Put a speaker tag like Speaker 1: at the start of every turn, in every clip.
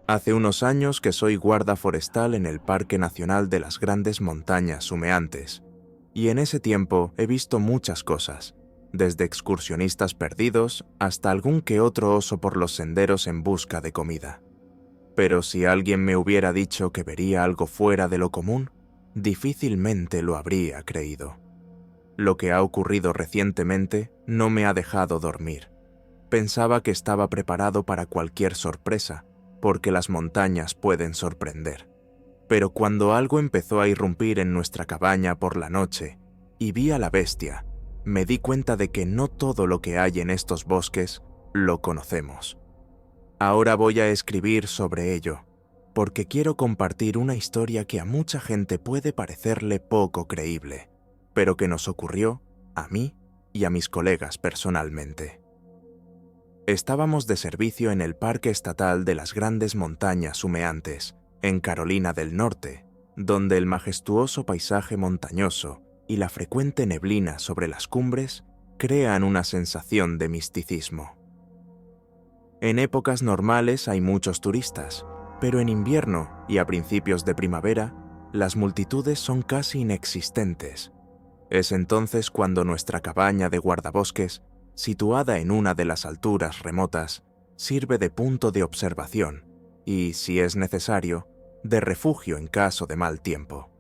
Speaker 1: Hace unos años que soy guarda forestal en el Parque Nacional de las Grandes Montañas Humeantes, y en ese tiempo he visto muchas cosas, desde excursionistas perdidos hasta algún que otro oso por los senderos en busca de comida. Pero si alguien me hubiera dicho que vería algo fuera de lo común, difícilmente lo habría creído. Lo que ha ocurrido recientemente no me ha dejado dormir. Pensaba que estaba preparado para cualquier sorpresa, porque las montañas pueden sorprender. Pero cuando algo empezó a irrumpir en nuestra cabaña por la noche y vi a la bestia, me di cuenta de que no todo lo que hay en estos bosques lo conocemos. Ahora voy a escribir sobre ello, porque quiero compartir una historia que a mucha gente puede parecerle poco creíble, pero que nos ocurrió a mí y a mis colegas personalmente. Estábamos de servicio en el Parque Estatal de las Grandes Montañas Humeantes, en Carolina del Norte, donde el majestuoso paisaje montañoso y la frecuente neblina sobre las cumbres crean una sensación de misticismo. En épocas normales hay muchos turistas, pero en invierno y a principios de primavera, las multitudes son casi inexistentes. Es entonces cuando nuestra cabaña de guardabosques, situada en una de las alturas remotas, sirve de punto de observación y, si es necesario, de refugio en caso de mal tiempo.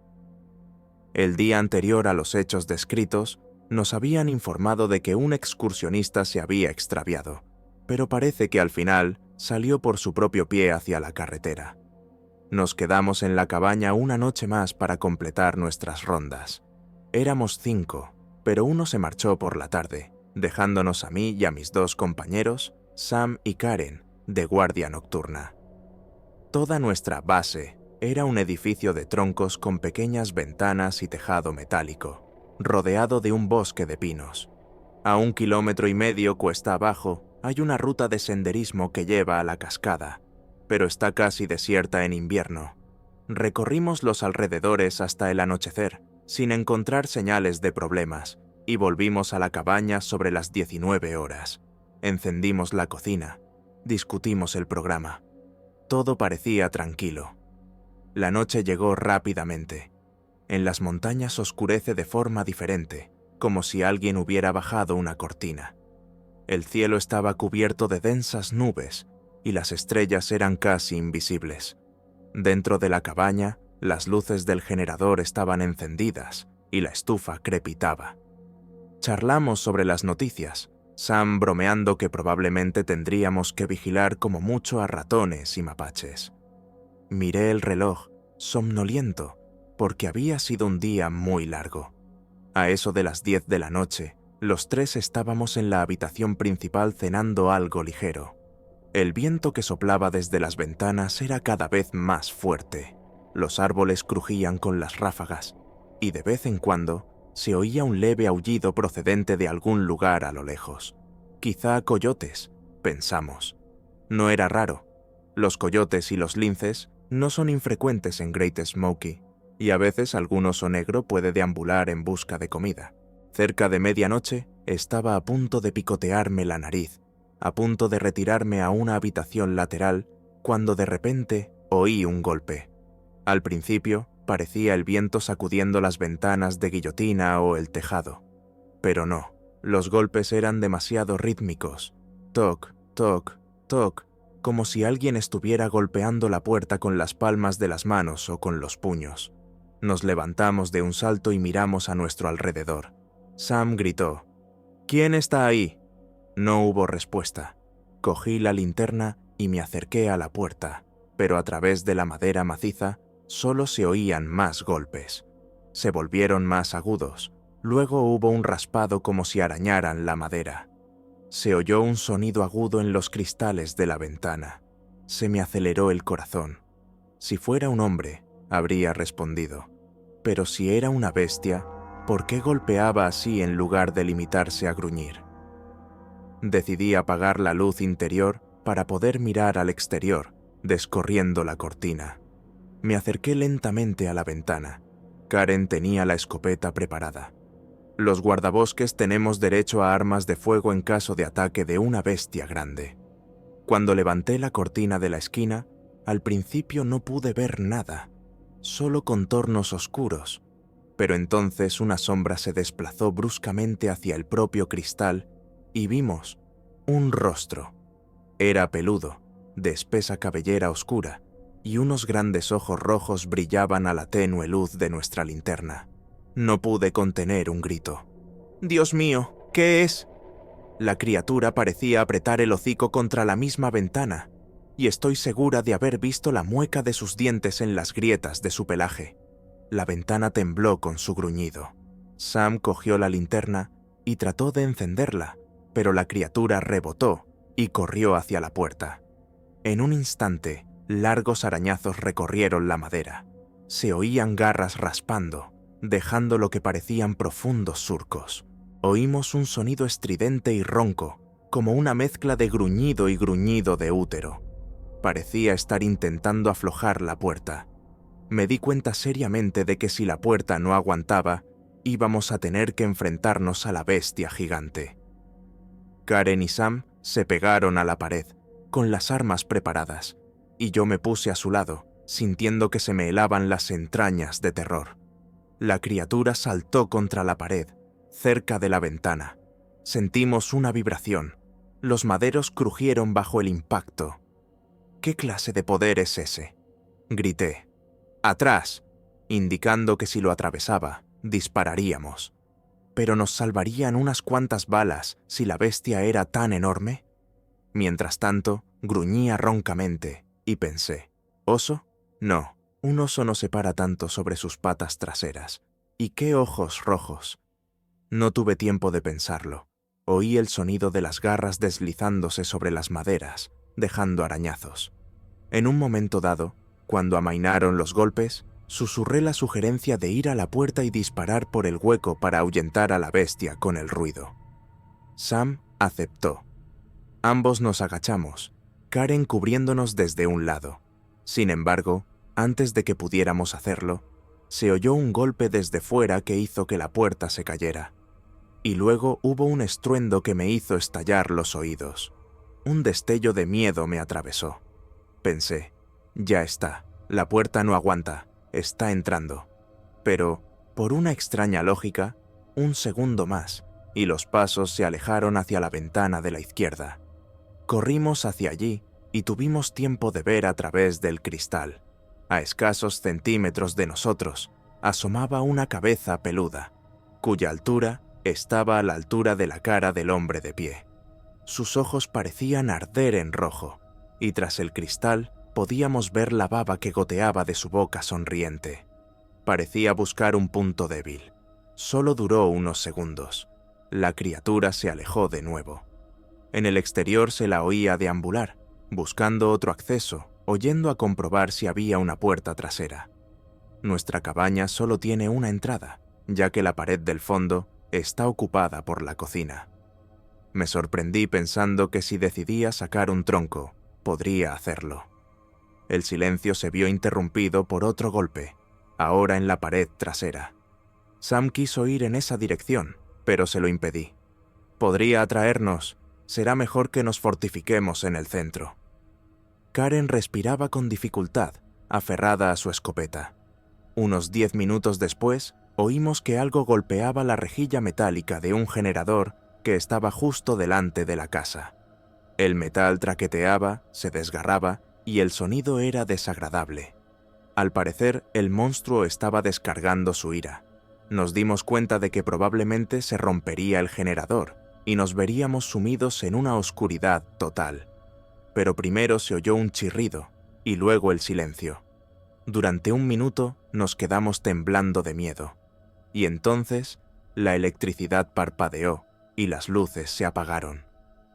Speaker 1: El día anterior a los hechos descritos, nos habían informado de que un excursionista se había extraviado, pero parece que al final salió por su propio pie hacia la carretera. Nos quedamos en la cabaña una noche más para completar nuestras rondas. Éramos 5, pero uno se marchó por la tarde, dejándonos a mí y a mis 2 compañeros, Sam y Karen, de guardia nocturna. Toda nuestra base era un edificio de troncos con pequeñas ventanas y tejado metálico, rodeado de un bosque de pinos. A 1,5 kilómetros cuesta abajo hay una ruta de senderismo que lleva a la cascada, pero está casi desierta en invierno. Recorrimos los alrededores hasta el anochecer, sin encontrar señales de problemas, y volvimos a la cabaña sobre las 19 horas. Encendimos la cocina, discutimos el programa. Todo parecía tranquilo. La noche llegó rápidamente. En las montañas oscurece de forma diferente, como si alguien hubiera bajado una cortina. El cielo estaba cubierto de densas nubes y las estrellas eran casi invisibles. Dentro de la cabaña, las luces del generador estaban encendidas y la estufa crepitaba. Charlamos sobre las noticias, Sam bromeando que probablemente tendríamos que vigilar como mucho a ratones y mapaches. Miré el reloj, somnoliento, porque había sido un día muy largo. A eso de las 10 de la noche, los 3 estábamos en la habitación principal cenando algo ligero. El viento que soplaba desde las ventanas era cada vez más fuerte. Los árboles crujían con las ráfagas, y de vez en cuando se oía un leve aullido procedente de algún lugar a lo lejos. Quizá coyotes, pensamos. No era raro. Los coyotes y los linces no son infrecuentes en Great Smoky, y a veces algún oso negro puede deambular en busca de comida. Cerca de medianoche estaba a punto de picotearme la nariz, a punto de retirarme a una habitación lateral, cuando de repente oí un golpe. Al principio parecía el viento sacudiendo las ventanas de guillotina o el tejado. Pero no, los golpes eran demasiado rítmicos. Toc, toc, toc, como si alguien estuviera golpeando la puerta con las palmas de las manos o con los puños. Nos levantamos de un salto y miramos a nuestro alrededor. Sam gritó: «¿Quién está ahí?». No hubo respuesta. Cogí la linterna y me acerqué a la puerta, pero a través de la madera maciza solo se oían más golpes. Se volvieron más agudos. Luego hubo un raspado como si arañaran la madera. Se oyó un sonido agudo en los cristales de la ventana. Se me aceleró el corazón. Si fuera un hombre, habría respondido. Pero si era una bestia, ¿por qué golpeaba así en lugar de limitarse a gruñir? Decidí apagar la luz interior para poder mirar al exterior, descorriendo la cortina. Me acerqué lentamente a la ventana. Karen tenía la escopeta preparada. Los guardabosques tenemos derecho a armas de fuego en caso de ataque de una bestia grande. Cuando levanté la cortina de la esquina, Al principio no pude ver nada, solo contornos oscuros, pero entonces una sombra se desplazó bruscamente hacia el propio cristal y vimos un rostro. Era peludo, de espesa cabellera oscura, y unos grandes ojos rojos brillaban a la tenue luz de nuestra linterna. No pude contener un grito. «¡Dios mío! ¿Qué es?» La criatura parecía apretar el hocico contra la misma ventana, y estoy segura de haber visto la mueca de sus dientes en las grietas de su pelaje. La ventana tembló con su gruñido. Sam cogió la linterna y trató de encenderla, pero la criatura rebotó y corrió hacia la puerta. En un instante, largos arañazos recorrieron la madera. Se oían garras raspando, dejando lo que parecían profundos surcos. Oímos un sonido estridente y ronco, como una mezcla de gruñido y gruñido de útero. Parecía estar intentando aflojar la puerta. Me di cuenta seriamente de que si la puerta no aguantaba, íbamos a tener que enfrentarnos a la bestia gigante. Karen y Sam se pegaron a la pared, con las armas preparadas, y yo me puse a su lado, sintiendo que se me helaban las entrañas de terror. La criatura saltó contra la pared, cerca de la ventana. Sentimos una vibración. Los maderos crujieron bajo el impacto. ¿Qué clase de poder es ese?, grité. «¡Atrás!», indicando que si lo atravesaba, dispararíamos. ¿Pero nos salvarían unas cuantas balas si la bestia era tan enorme? Mientras tanto, gruñía roncamente, y pensé, ¿oso? No, un oso no se para tanto sobre sus patas traseras. ¿Y qué ojos rojos? No tuve tiempo de pensarlo. Oí el sonido de las garras deslizándose sobre las maderas, dejando arañazos. En un momento dado, cuando amainaron los golpes, susurré la sugerencia de ir a la puerta y disparar por el hueco para ahuyentar a la bestia con el ruido. Sam aceptó. Ambos nos agachamos, Karen cubriéndonos desde un lado. Sin embargo, antes de que pudiéramos hacerlo, se oyó un golpe desde fuera que hizo que la puerta se cayera. Y luego hubo un estruendo que me hizo estallar los oídos. Un destello de miedo me atravesó. Pensé, ya está, la puerta no aguanta, está entrando. Pero, por una extraña lógica, un segundo más, y los pasos se alejaron hacia la ventana de la izquierda. Corrimos hacia allí y tuvimos tiempo de ver a través del cristal. A escasos centímetros de nosotros, asomaba una cabeza peluda, cuya altura estaba a la altura de la cara del hombre de pie. Sus ojos parecían arder en rojo, y tras el cristal podíamos ver la baba que goteaba de su boca sonriente. Parecía buscar un punto débil. Solo duró unos segundos. La criatura se alejó de nuevo. En el exterior se la oía deambular, buscando otro acceso o yendo a comprobar si había una puerta trasera. Nuestra cabaña solo tiene una entrada, ya que la pared del fondo está ocupada por la cocina. Me sorprendí pensando que si decidía sacar un tronco, podría hacerlo. El silencio se vio interrumpido por otro golpe, ahora en la pared trasera. Sam quiso ir en esa dirección, pero se lo impedí. Podría atraernos. Será mejor que nos fortifiquemos en el centro. Karen respiraba con dificultad, aferrada a su escopeta. Unos 10 minutos después, oímos que algo golpeaba la rejilla metálica de un generador que estaba justo delante de la casa. El metal traqueteaba, se desgarraba y el sonido era desagradable. Al parecer, el monstruo estaba descargando su ira. Nos dimos cuenta de que probablemente se rompería el generador y nos veríamos sumidos en una oscuridad total. Pero primero se oyó un chirrido y luego el silencio. Durante un minuto nos quedamos temblando de miedo, y entonces la electricidad parpadeó y las luces se apagaron.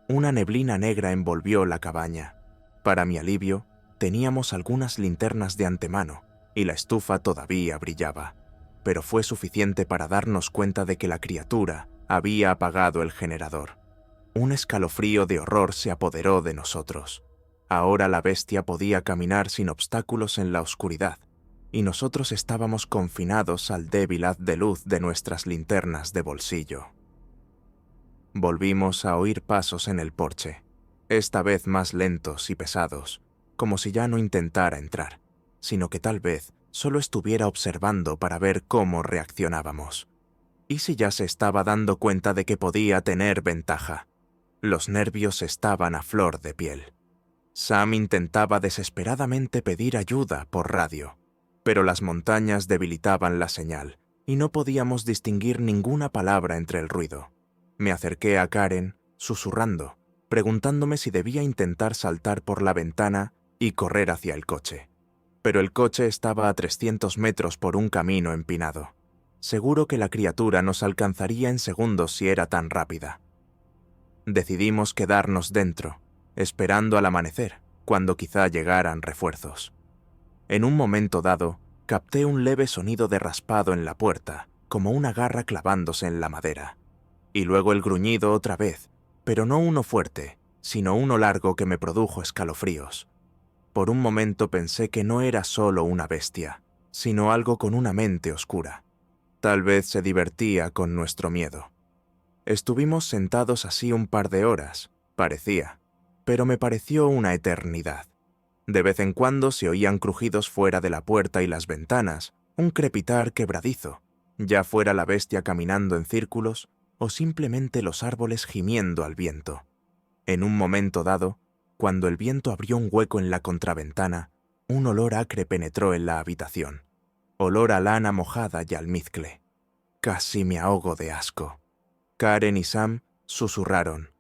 Speaker 1: Una neblina negra envolvió la cabaña. Para mi alivio, teníamos algunas linternas de antemano y la estufa todavía brillaba, pero fue suficiente para darnos cuenta de que la criatura había apagado el generador. Un escalofrío de horror se apoderó de nosotros. Ahora la bestia podía caminar sin obstáculos en la oscuridad, y nosotros estábamos confinados al débil haz de luz de nuestras linternas de bolsillo. Volvimos a oír pasos en el porche, esta vez más lentos y pesados, como si ya no intentara entrar, sino que tal vez solo estuviera observando para ver cómo reaccionábamos. ¿Y si ya se estaba dando cuenta de que podía tener ventaja? Los nervios estaban a flor de piel. Sam intentaba desesperadamente pedir ayuda por radio, pero las montañas debilitaban la señal y no podíamos distinguir ninguna palabra entre el ruido. Me acerqué a Karen, susurrando, preguntándome si debía intentar saltar por la ventana y correr hacia el coche. Pero el coche estaba a 300 metros por un camino empinado. Seguro que la criatura nos alcanzaría en segundos si era tan rápida. Decidimos quedarnos dentro, esperando al amanecer, cuando quizá llegaran refuerzos. En un momento dado, capté un leve sonido de raspado en la puerta, como una garra clavándose en la madera. Y luego el gruñido otra vez, pero no uno fuerte, sino uno largo que me produjo escalofríos. Por un momento pensé que no era solo una bestia, sino algo con una mente oscura. Tal vez se divertía con nuestro miedo. Estuvimos sentados así un par de horas, parecía, pero me pareció una eternidad. De vez en cuando se oían crujidos fuera de la puerta y las ventanas, un crepitar quebradizo, ya fuera la bestia caminando en círculos o simplemente los árboles gimiendo al viento. En un momento dado, cuando el viento abrió un hueco en la contraventana, un olor acre penetró en la habitación. Olor a lana mojada y almizcle. Casi me ahogo de asco. Karen y Sam susurraron: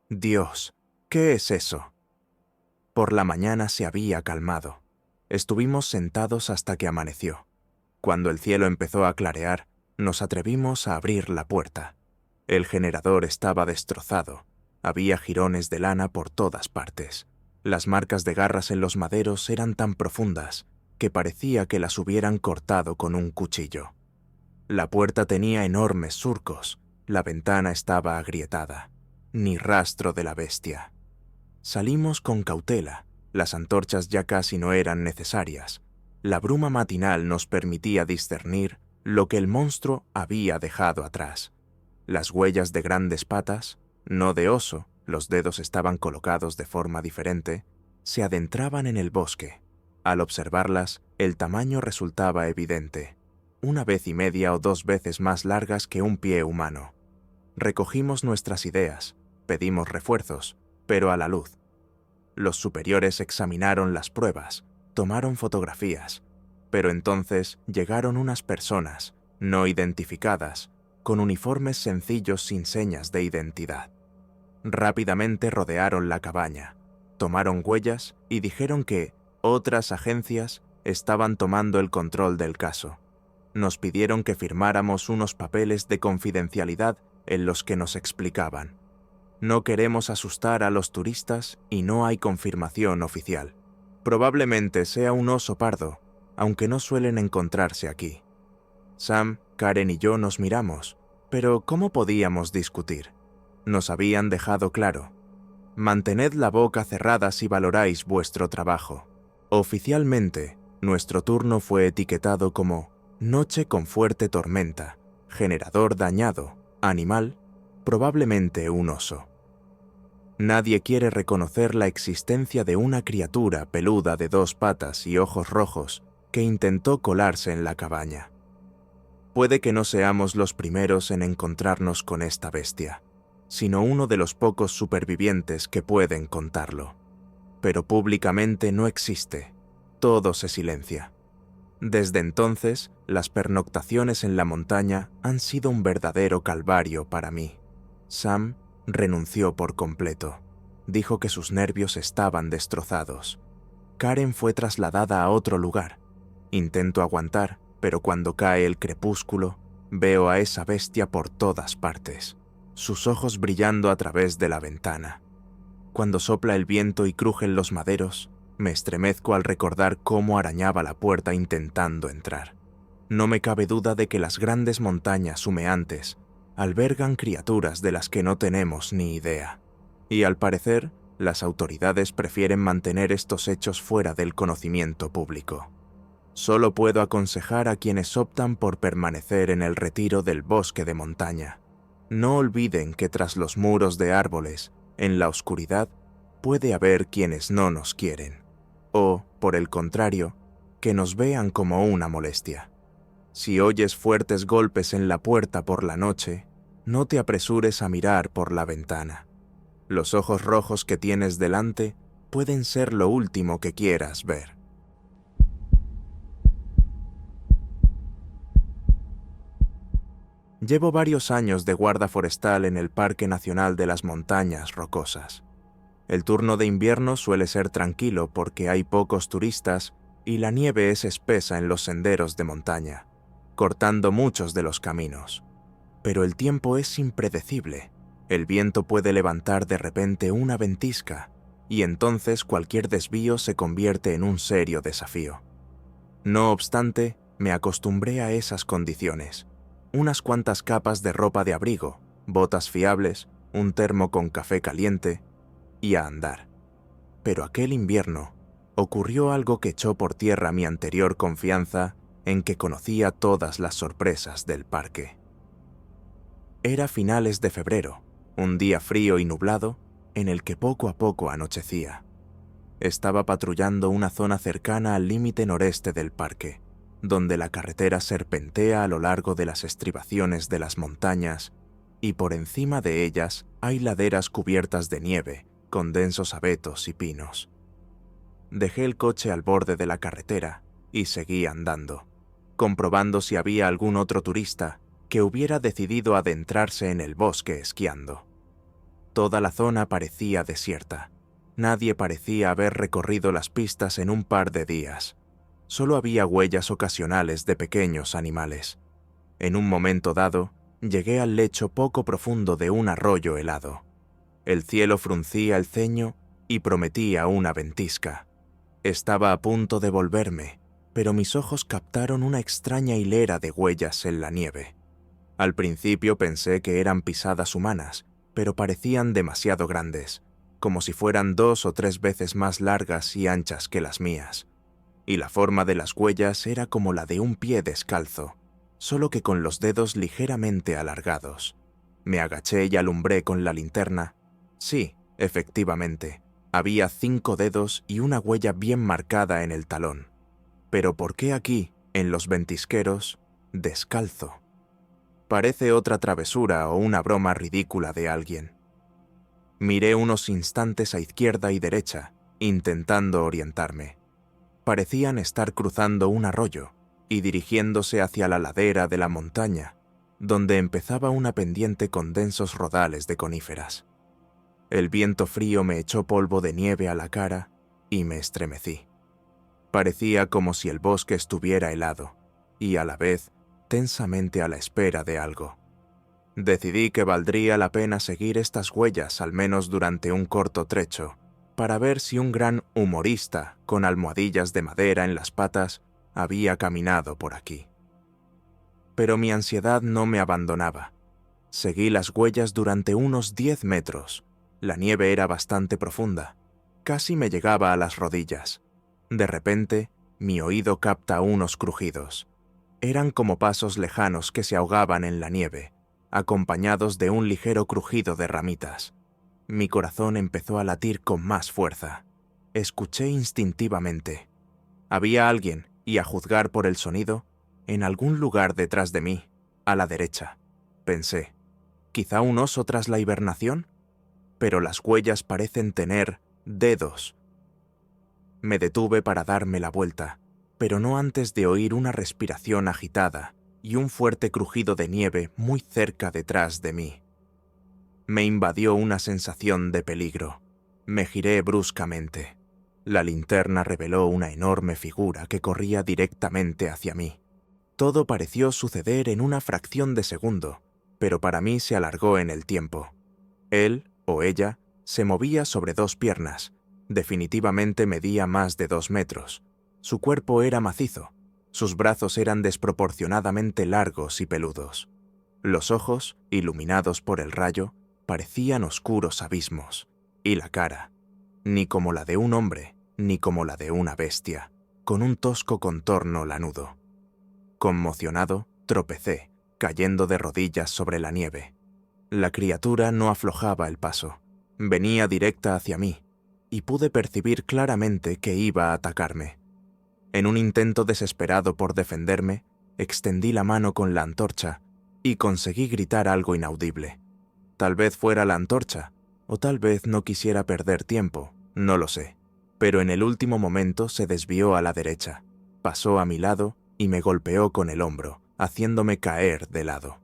Speaker 1: «Dios, ¿qué es eso?». Por la mañana se había calmado. Estuvimos sentados hasta que amaneció. Cuando el cielo empezó a clarear, nos atrevimos a abrir la puerta. El generador estaba destrozado. Había jirones de lana por todas partes. Las marcas de garras en los maderos eran tan profundas que parecía que las hubieran cortado con un cuchillo. La puerta tenía enormes surcos. La ventana estaba agrietada. Ni rastro de la bestia. Salimos con cautela. Las antorchas ya casi no eran necesarias. La bruma matinal nos permitía discernir lo que el monstruo había dejado atrás. Las huellas de grandes patas, no de oso, los dedos estaban colocados de forma diferente, se adentraban en el bosque. Al observarlas, el tamaño resultaba evidente, 1,5 o 2 veces más largas que un pie humano. Recogimos nuestras ideas, pedimos refuerzos, pero a la luz. Los superiores examinaron las pruebas, tomaron fotografías, pero entonces llegaron unas personas, no identificadas, con uniformes sencillos sin señas de identidad. Rápidamente rodearon la cabaña, tomaron huellas y dijeron que otras agencias estaban tomando el control del caso. Nos pidieron que firmáramos unos papeles de confidencialidad en los que nos explicaban: «No queremos asustar a los turistas y no hay confirmación oficial. Probablemente sea un oso pardo, aunque no suelen encontrarse aquí». Sam, Karen y yo nos miramos, pero ¿cómo podíamos discutir? Nos habían dejado claro: mantened la boca cerrada si valoráis vuestro trabajo. Oficialmente, nuestro turno fue etiquetado como noche con fuerte tormenta, generador dañado, animal, probablemente un oso. Nadie quiere reconocer la existencia de una criatura peluda de 2 patas y ojos rojos que intentó colarse en la cabaña. Puede que no seamos los primeros en encontrarnos con esta bestia, sino uno de los pocos supervivientes que pueden contarlo. Pero públicamente no existe, todo se silencia. Desde entonces, las pernoctaciones en la montaña han sido un verdadero calvario para mí. Sam renunció por completo. Dijo que sus nervios estaban destrozados. Karen fue trasladada a otro lugar. Intento aguantar, pero cuando cae el crepúsculo, veo a esa bestia por todas partes, sus ojos brillando a través de la ventana. Cuando sopla el viento y crujen los maderos, me estremezco al recordar cómo arañaba la puerta intentando entrar. No me cabe duda de que las grandes montañas humeantes albergan criaturas de las que no tenemos ni idea. Y al parecer, las autoridades prefieren mantener estos hechos fuera del conocimiento público. Solo puedo aconsejar a quienes optan por permanecer en el retiro del bosque de montaña: no olviden que tras los muros de árboles, en la oscuridad, puede haber quienes no nos quieren. o, por el contrario, que nos vean como una molestia. Si oyes fuertes golpes en la puerta por la noche, no te apresures a mirar por la ventana. Los ojos rojos que tienes delante pueden ser lo último que quieras ver. Llevo varios años de guarda forestal en el Parque Nacional de las Montañas Rocosas. El turno de invierno suele ser tranquilo porque hay pocos turistas y la nieve es espesa en los senderos de montaña, cortando muchos de los caminos. Pero el tiempo es impredecible. El viento puede levantar de repente una ventisca y entonces cualquier desvío se convierte en un serio desafío. No obstante, me acostumbré a esas condiciones. Unas cuantas capas de ropa de abrigo, botas fiables, un termo con café caliente y a andar. Pero aquel invierno ocurrió algo que echó por tierra mi anterior confianza en que conocía todas las sorpresas del parque. Era finales de febrero, un día frío y nublado en el que poco a poco anochecía. Estaba patrullando una zona cercana al límite noreste del parque, donde la carretera serpentea a lo largo de las estribaciones de las montañas y por encima de ellas hay laderas cubiertas de nieve con densos abetos y pinos. Dejé el coche al borde de la carretera y seguí andando, comprobando si había algún otro turista que hubiera decidido adentrarse en el bosque esquiando. Toda la zona parecía desierta. Nadie parecía haber recorrido las pistas en un par de días. Solo había huellas ocasionales de pequeños animales. En un momento dado, llegué al lecho poco profundo de un arroyo helado. El cielo fruncía el ceño y prometía una ventisca. Estaba a punto de volverme, pero mis ojos captaron una extraña hilera de huellas en la nieve. Al principio pensé que eran pisadas humanas, pero parecían demasiado grandes, como si fueran 2 o 3 veces más largas y anchas que las mías. Y la forma de las huellas era como la de un pie descalzo, solo que con los dedos ligeramente alargados. Me agaché y alumbré con la linterna. Sí, efectivamente, había 5 dedos y una huella bien marcada en el talón. Pero ¿por qué aquí, en los ventisqueros, descalzo? Parece otra travesura o una broma ridícula de alguien. Miré unos instantes a izquierda y derecha, intentando orientarme. Parecían estar cruzando un arroyo y dirigiéndose hacia la ladera de la montaña, donde empezaba una pendiente con densos rodales de coníferas. El viento frío me echó polvo de nieve a la cara y me estremecí. Parecía como si el bosque estuviera helado y a la vez tensamente a la espera de algo. Decidí que valdría la pena seguir estas huellas al menos durante un corto trecho, para ver si un gran humorista con almohadillas de madera en las patas había caminado por aquí. Pero mi ansiedad no me abandonaba. Seguí las huellas durante unos 10 metros. La nieve era bastante profunda, casi me llegaba a las rodillas. De repente, mi oído capta unos crujidos. Eran como pasos lejanos que se ahogaban en la nieve, acompañados de un ligero crujido de ramitas. Mi corazón empezó a latir con más fuerza. Escuché instintivamente. Había alguien, y a juzgar por el sonido, en algún lugar detrás de mí, a la derecha. Pensé, ¿quizá un oso tras la hibernación? Pero las huellas parecen tener dedos. Me detuve para darme la vuelta, pero no antes de oír una respiración agitada y un fuerte crujido de nieve muy cerca detrás de mí. Me invadió una sensación de peligro. Me giré bruscamente. La linterna reveló una enorme figura que corría directamente hacia mí. Todo pareció suceder en una fracción de segundo, pero para mí se alargó en el tiempo. Él, o ella, se movía sobre 2 piernas. Definitivamente medía más de 2 metros. Su cuerpo era macizo. Sus brazos eran desproporcionadamente largos y peludos. Los ojos, iluminados por el rayo, parecían oscuros abismos. Y la cara, ni como la de un hombre, ni como la de una bestia, con un tosco contorno lanudo. Conmocionado, tropecé, cayendo de rodillas sobre la nieve. La criatura no aflojaba el paso. Venía directa hacia mí, y pude percibir claramente que iba a atacarme. En un intento desesperado por defenderme, extendí la mano con la antorcha y conseguí gritar algo inaudible. Tal vez fuera la antorcha, o tal vez no quisiera perder tiempo, no lo sé. Pero en el último momento se desvió a la derecha, pasó a mi lado y me golpeó con el hombro, haciéndome caer de lado.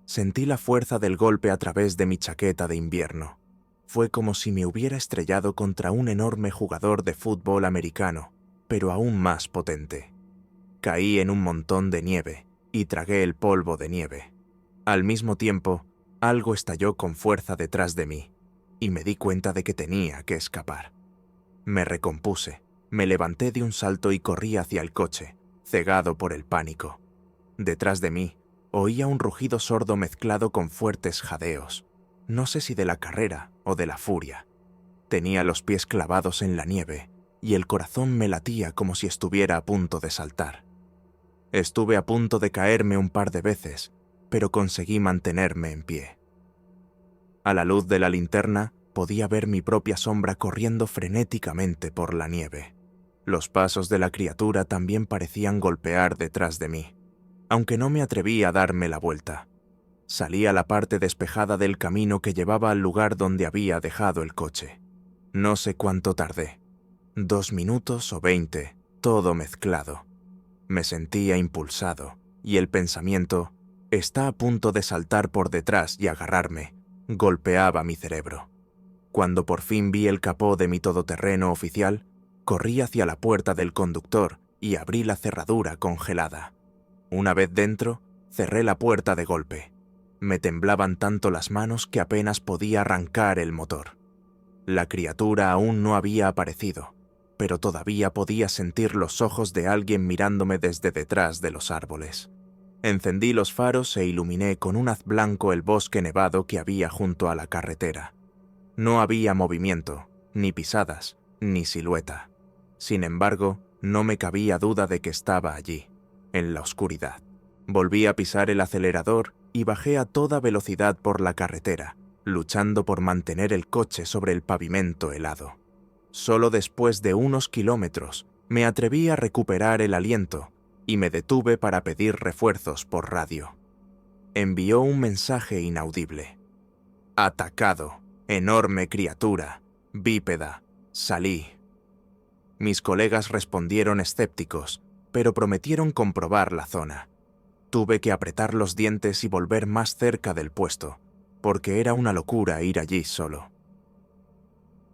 Speaker 1: Sentí la fuerza del golpe a través de mi chaqueta de invierno. Fue como si me hubiera estrellado contra un enorme jugador de fútbol americano, pero aún más potente. Caí en un montón de nieve y tragué el polvo de nieve. Al mismo tiempo, algo estalló con fuerza detrás de mí, y me di cuenta de que tenía que escapar. Me recompuse, me levanté de un salto y corrí hacia el coche, cegado por el pánico. Detrás de mí, oía un rugido sordo mezclado con fuertes jadeos, no sé si de la carrera o de la furia. Tenía los pies clavados en la nieve y el corazón me latía como si estuviera a punto de saltar. Estuve a punto de caerme un par de veces, pero conseguí mantenerme en pie. A la luz de la linterna podía ver mi propia sombra corriendo frenéticamente por la nieve. Los pasos de la criatura también parecían golpear detrás de mí, aunque no me atreví a darme la vuelta. Salí a la parte despejada del camino que llevaba al lugar donde había dejado el coche. No sé cuánto tardé. 2 minutos o 20, todo mezclado. Me sentía impulsado, y el pensamiento, está a punto de saltar por detrás y agarrarme, golpeaba mi cerebro. Cuando por fin vi el capó de mi todoterreno oficial, corrí hacia la puerta del conductor y abrí la cerradura congelada. Una vez dentro, cerré la puerta de golpe. Me temblaban tanto las manos que apenas podía arrancar el motor. La criatura aún no había aparecido, pero todavía podía sentir los ojos de alguien mirándome desde detrás de los árboles. Encendí los faros e iluminé con un haz blanco el bosque nevado que había junto a la carretera. No había movimiento, ni pisadas, ni silueta. Sin embargo, no me cabía duda de que estaba allí, en la oscuridad. Volví a pisar el acelerador y bajé a toda velocidad por la carretera, luchando por mantener el coche sobre el pavimento helado. Solo después de unos kilómetros me atreví a recuperar el aliento y me detuve para pedir refuerzos por radio. Envió un mensaje inaudible. Atacado, enorme criatura, bípeda, salí. Mis colegas respondieron escépticos, pero prometieron comprobar la zona. Tuve que apretar los dientes y volver más cerca del puesto, porque era una locura ir allí solo.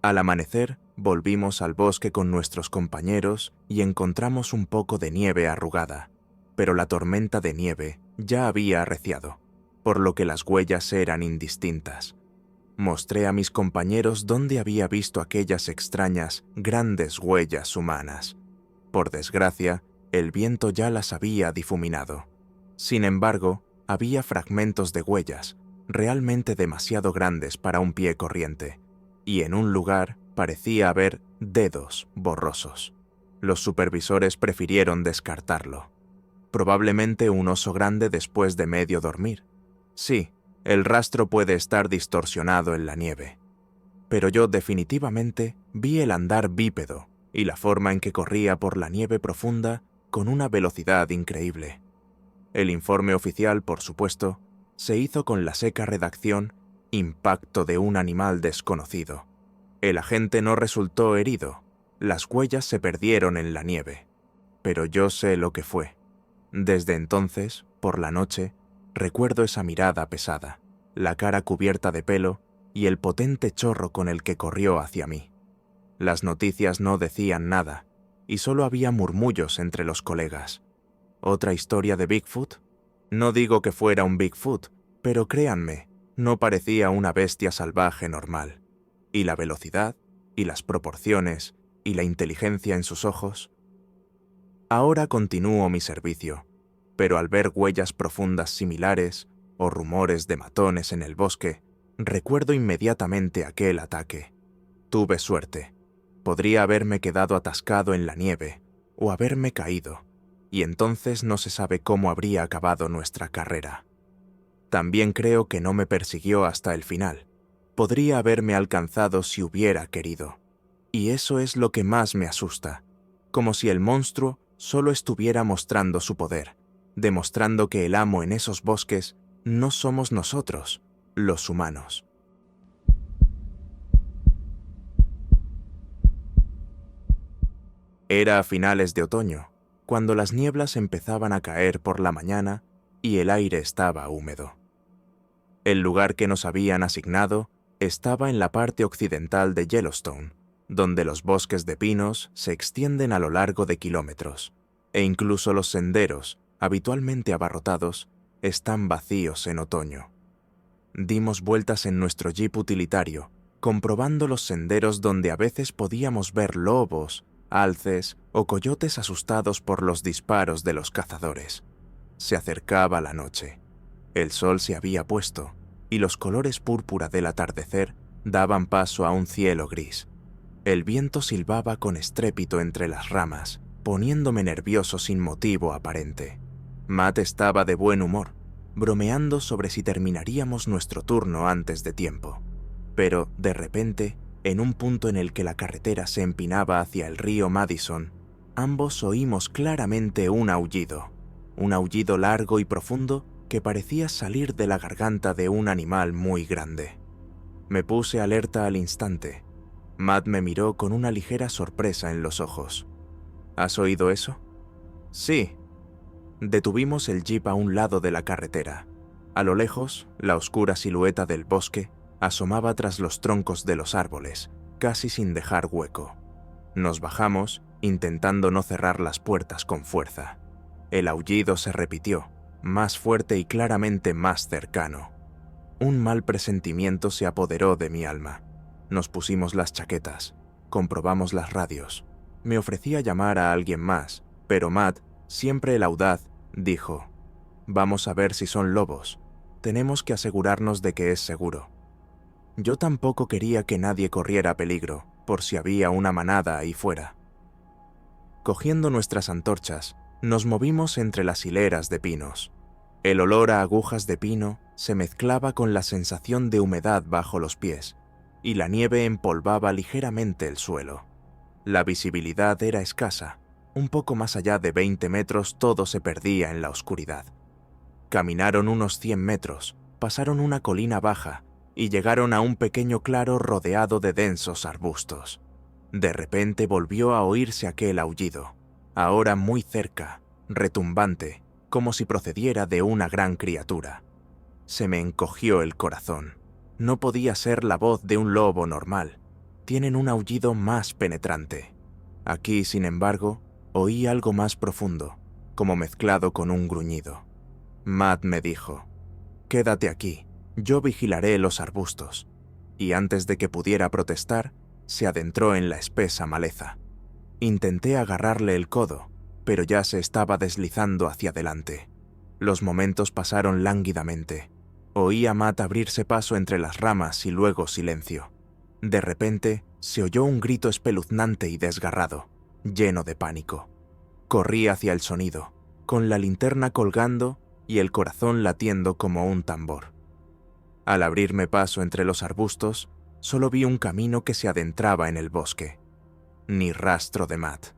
Speaker 1: Al amanecer, volvimos al bosque con nuestros compañeros y encontramos un poco de nieve arrugada, pero la tormenta de nieve ya había arreciado, por lo que las huellas eran indistintas. Mostré a mis compañeros dónde había visto aquellas extrañas, grandes huellas humanas. Por desgracia, el viento ya las había difuminado. Sin embargo, había fragmentos de huellas, realmente demasiado grandes para un pie corriente, y en un lugar parecía haber dedos borrosos. Los supervisores prefirieron descartarlo. Probablemente un oso grande después de medio dormir. Sí, el rastro puede estar distorsionado en la nieve. Pero yo definitivamente vi el andar bípedo y la forma en que corría por la nieve profunda con una velocidad increíble. El informe oficial, por supuesto, se hizo con la seca redacción «Impacto de un animal desconocido». El agente no resultó herido, las huellas se perdieron en la nieve, pero yo sé lo que fue. Desde entonces, por la noche, recuerdo esa mirada pesada, la cara cubierta de pelo y el potente chorro con el que corrió hacia mí. Las noticias no decían nada, y solo había murmullos entre los colegas. ¿Otra historia de Bigfoot? No digo que fuera un Bigfoot, pero créanme, no parecía una bestia salvaje normal. Y la velocidad, y las proporciones, y la inteligencia en sus ojos. Ahora continúo mi servicio, pero al ver huellas profundas similares, o rumores de matones en el bosque, recuerdo inmediatamente aquel ataque. Tuve suerte. Podría haberme quedado atascado en la nieve, o haberme caído, y entonces no se sabe cómo habría acabado nuestra carrera. También creo que no me persiguió hasta el final. Podría haberme alcanzado si hubiera querido. Y eso es lo que más me asusta, como si el monstruo solo estuviera mostrando su poder, demostrando que el amo en esos bosques no somos nosotros, los humanos. Era a finales de otoño, cuando las nieblas empezaban a caer por la mañana y el aire estaba húmedo. El lugar que nos habían asignado estaba en la parte occidental de Yellowstone, donde los bosques de pinos se extienden a lo largo de kilómetros, e incluso los senderos, habitualmente abarrotados, están vacíos en otoño. Dimos vueltas en nuestro jeep utilitario, comprobando los senderos donde a veces podíamos ver lobos, alces o coyotes asustados por los disparos de los cazadores. Se acercaba la noche. El sol se había puesto, y los colores púrpura del atardecer daban paso a un cielo gris. El viento silbaba con estrépito entre las ramas, poniéndome nervioso sin motivo aparente. Matt estaba de buen humor, bromeando sobre si terminaríamos nuestro turno antes de tiempo. Pero, de repente, en un punto en el que la carretera se empinaba hacia el río Madison, ambos oímos claramente un aullido largo y profundo que parecía salir de la garganta de un animal muy grande. Me puse alerta al instante. Matt me miró con una ligera sorpresa en los ojos. ¿Has oído eso? Sí. Detuvimos el jeep a un lado de la carretera. A lo lejos, la oscura silueta del bosque asomaba tras los troncos de los árboles, casi sin dejar hueco. Nos bajamos, intentando no cerrar las puertas con fuerza. El aullido se repitió, más fuerte y claramente más cercano. Un mal presentimiento se apoderó de mi alma. Nos pusimos las chaquetas, comprobamos las radios. Me ofrecía llamar a alguien más, pero Matt, siempre el audaz, dijo: «Vamos a ver si son lobos. Tenemos que asegurarnos de que es seguro». Yo tampoco quería que nadie corriera peligro, por si había una manada ahí fuera. Cogiendo nuestras antorchas, nos movimos entre las hileras de pinos. El olor a agujas de pino se mezclaba con la sensación de humedad bajo los pies, y la nieve empolvaba ligeramente el suelo. La visibilidad era escasa. Un poco más allá de 20 metros todo se perdía en la oscuridad. Caminaron unos 100 metros, pasaron una colina baja y llegaron a un pequeño claro rodeado de densos arbustos. De repente volvió a oírse aquel aullido, ahora muy cerca, retumbante, como si procediera de una gran criatura. Se me encogió el corazón. No podía ser la voz de un lobo normal. Tienen un aullido más penetrante. Aquí, sin embargo, oí algo más profundo, como mezclado con un gruñido. Matt me dijo: «Quédate aquí, yo vigilaré los arbustos». Y antes de que pudiera protestar, se adentró en la espesa maleza. Intenté agarrarle el codo, pero ya se estaba deslizando hacia adelante. Los momentos pasaron lánguidamente. Oí a Matt abrirse paso entre las ramas y luego silencio. De repente, se oyó un grito espeluznante y desgarrado, lleno de pánico. Corrí hacia el sonido, con la linterna colgando y el corazón latiendo como un tambor. Al abrirme paso entre los arbustos, solo vi un camino que se adentraba en el bosque. Ni rastro de Matt.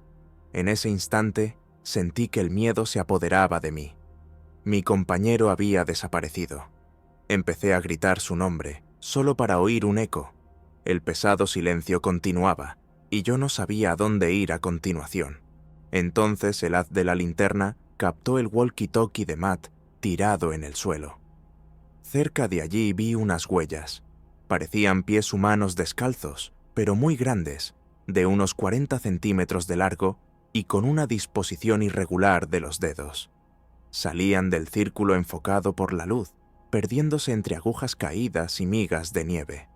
Speaker 1: En ese instante, sentí que el miedo se apoderaba de mí. Mi compañero había desaparecido. Empecé a gritar su nombre, solo para oír un eco. El pesado silencio continuaba, y yo no sabía a dónde ir a continuación. Entonces el haz de la linterna captó el walkie-talkie de Matt tirado en el suelo. Cerca de allí vi unas huellas. Parecían pies humanos descalzos, pero muy grandes, de unos 40 centímetros de largo y con una disposición irregular de los dedos. Salían del círculo enfocado por la luz, perdiéndose entre agujas caídas y migas de nieve.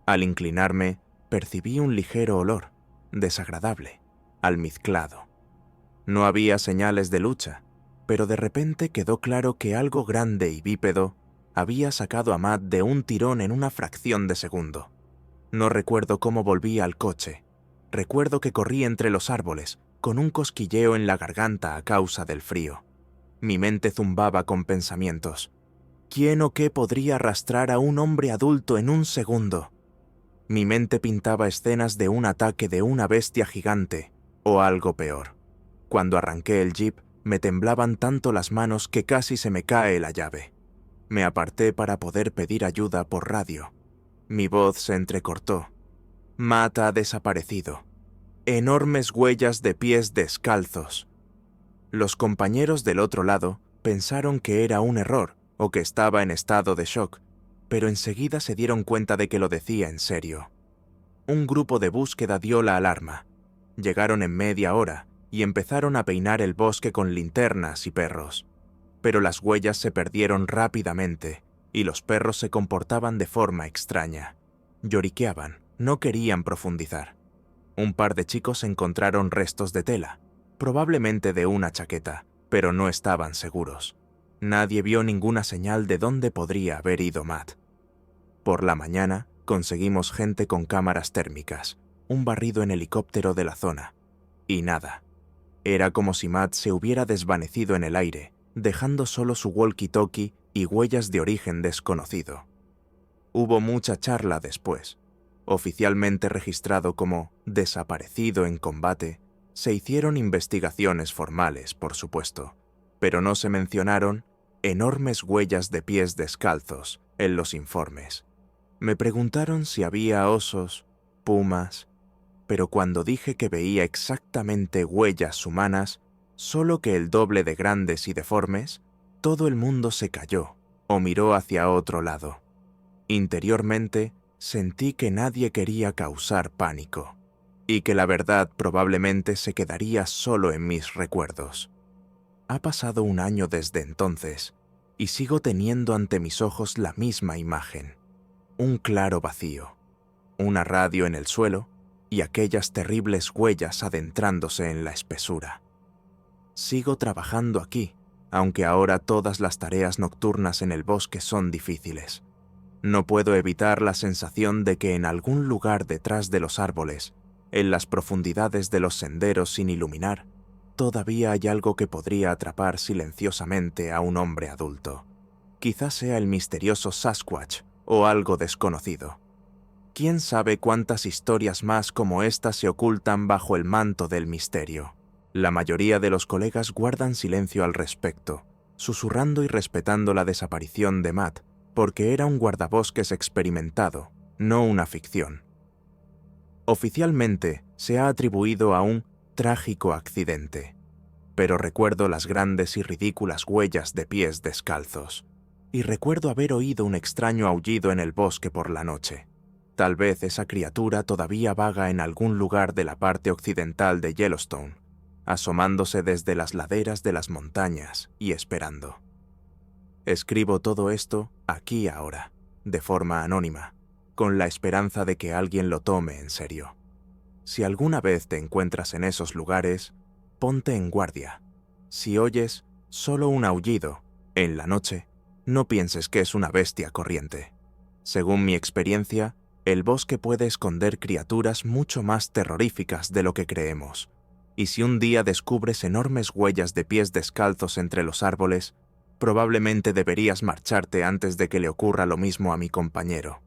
Speaker 1: Al inclinarme, percibí un ligero olor, desagradable, almizclado. No había señales de lucha, pero de repente quedó claro que algo grande y bípedo había sacado a Matt de un tirón en una fracción de segundo. No recuerdo cómo volví al coche. Recuerdo que corrí entre los árboles, con un cosquilleo en la garganta a causa del frío. Mi mente zumbaba con pensamientos. ¿Quién o qué podría arrastrar a un hombre adulto en un segundo? Mi mente pintaba escenas de un ataque de una bestia gigante, o algo peor. Cuando arranqué el jeep, me temblaban tanto las manos que casi se me cae la llave. Me aparté para poder pedir ayuda por radio. Mi voz se entrecortó. Matt ha desaparecido. Enormes huellas de pies descalzos. Los compañeros del otro lado pensaron que era un error o que estaba en estado de shock, pero enseguida se dieron cuenta de que lo decía en serio. Un grupo de búsqueda dio la alarma. Llegaron en media hora y empezaron a peinar el bosque con linternas y perros. Pero las huellas se perdieron rápidamente y los perros se comportaban de forma extraña. Lloriqueaban, no querían profundizar. Un par de chicos encontraron restos de tela, probablemente de una chaqueta, pero no estaban seguros. Nadie vio ninguna señal de dónde podría haber ido Matt. Por la mañana, conseguimos gente con cámaras térmicas, un barrido en helicóptero de la zona, y nada. Era como si Matt se hubiera desvanecido en el aire, dejando solo su walkie-talkie y huellas de origen desconocido. Hubo mucha charla después. Oficialmente registrado como desaparecido en combate, se hicieron investigaciones formales, por supuesto, pero no se mencionaron enormes huellas de pies descalzos en los informes. Me preguntaron si había osos, pumas, pero cuando dije que veía exactamente huellas humanas, solo que el doble de grandes y deformes, todo el mundo se calló o miró hacia otro lado. Interiormente, sentí que nadie quería causar pánico, y que la verdad probablemente se quedaría solo en mis recuerdos. Ha pasado un año desde entonces, y sigo teniendo ante mis ojos la misma imagen. Un claro vacío, una radio en el suelo y aquellas terribles huellas adentrándose en la espesura. Sigo trabajando aquí, aunque ahora todas las tareas nocturnas en el bosque son difíciles. No puedo evitar la sensación de que en algún lugar detrás de los árboles, en las profundidades de los senderos sin iluminar, todavía hay algo que podría atrapar silenciosamente a un hombre adulto. Quizás sea el misterioso Sasquatch o algo desconocido. ¿Quién sabe cuántas historias más como esta se ocultan bajo el manto del misterio? La mayoría de los colegas guardan silencio al respecto, susurrando y respetando la desaparición de Matt, porque era un guardabosques experimentado, no una ficción. Oficialmente se ha atribuido a un trágico accidente, pero recuerdo las grandes y ridículas huellas de pies descalzos, y recuerdo haber oído un extraño aullido en el bosque por la noche. Tal vez esa criatura todavía vaga en algún lugar de la parte occidental de Yellowstone, asomándose desde las laderas de las montañas y esperando. Escribo todo esto aquí ahora, de forma anónima, con la esperanza de que alguien lo tome en serio. Si alguna vez te encuentras en esos lugares, ponte en guardia. Si oyes solo un aullido en la noche, no pienses que es una bestia corriente. Según mi experiencia, el bosque puede esconder criaturas mucho más terroríficas de lo que creemos. Y si un día descubres enormes huellas de pies descalzos entre los árboles, probablemente deberías marcharte antes de que le ocurra lo mismo a mi compañero.